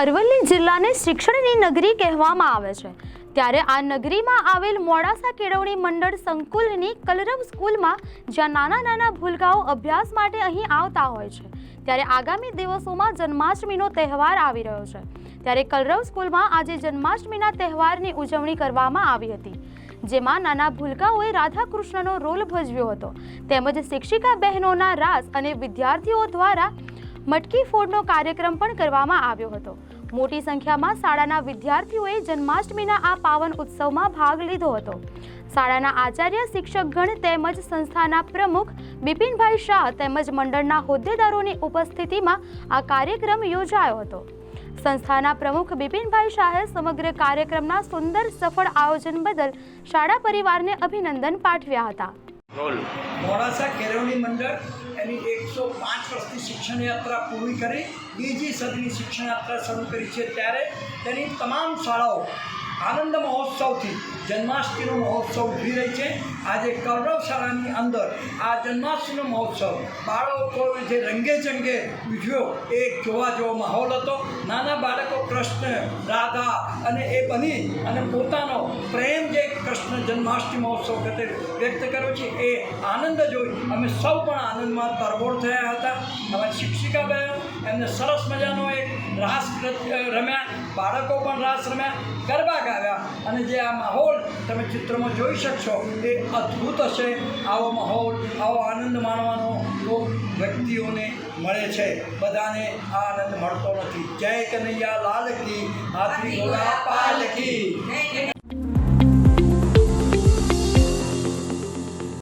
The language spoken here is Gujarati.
અરવલ્લી જિલ્લાને શિક્ષણની નગરી કહેવામાં આવે છે, ત્યારે આ નગરીમાં આવેલ મોડાસા કેળવણી મંડળ સંકુલની કલરવ સ્કૂલમાં જ્યાં નાના ભૂલકાઓ અભ્યાસ માટે અહીં આવતા હોય છે, ત્યારે આગામી દિવસોમાં જન્માષ્ટમીનો તહેવાર આવી રહ્યો છે, ત્યારે કલરવ સ્કૂલમાં આજે જન્માષ્ટમીના તહેવારની ઉજવણી કરવામાં આવી હતી, જેમાં નાના ભૂલકાઓએ રાધા કૃષ્ણનો રોલ ભજવ્યો હતો, તેમજ શિક્ષિકા બહેનોના રાસ અને વિદ્યાર્થીઓ દ્વારા મટકી ફોડનો કાર્યક્રમ પણ કરવામાં આવ્યો હતો। મોટી સંખ્યામાં શાળાના વિદ્યાર્થીઓએ જન્માષ્ટમીના આ પાવન ઉત્સવમાં ભાગ લીધો હતો। શાળાના આચાર્ય, શિક્ષકગણ તેમજ સંસ્થાના પ્રમુખ બિપિનભાઈ શાહ તેમજ મંડળના હોદ્દેદારોની ઉપસ્થિતિમાં આ કાર્યક્રમ યોજાયો હતો। સંસ્થાના પ્રમુખ બિપિનભાઈ શાહે સમગ્ર કાર્યક્રમના સુંદર સફળ આયોજન બદલ શાળા પરિવારને અભિનંદન પાઠવ્યા હતા। મોડાસા કેળવણી મંડળ એની 105 વર્ષની શિક્ષણ યાત્રા પૂરી કરી બીજી સદીની શિક્ષણ યાત્રા શરૂ કરી છે, ત્યારે તેની તમામ શાળાઓ આનંદ મહોત્સવથી જન્માષ્ટમીનો મહોત્સવ ઉજવી રહી છે। આજે કલરવ શાળાની અંદર આ જન્માષ્ટમીનો મહોત્સવ બાળકો જે રંગે ચંગે ઉજવ્યો એ જોવા જેવો માહોલ હતો। નાના બાળકો કૃષ્ણ, રાધા અને એ બની અને પોતાનો પ્રેમ જે કૃષ્ણ જન્માષ્ટમી મહોત્સવ ખાતે વ્યક્ત કર્યો છે એ આનંદ જોઈ અમે સૌ પણ આનંદમાં તરબોળ થયા હતા। અમારી શિક્ષિકા બહેનો એમને સરસ મજાનો એક રાસ રમ્યા, બાળકો પણ રાસ રમ્યા, ગરબા ગાવ્યા અને જે આ માહોલ તમે ચિત્રમાં જોઈ શકશો એ અદ્ભુત હશે। આવો માહોલ, આવો આનંદ માણવાનો લોક વ્યક્તિઓને મળે છે, બધાને આ આનંદ મળતો નથી। જય કનૈયા લાલ કી, હાથી ઘોડા પાલ કી।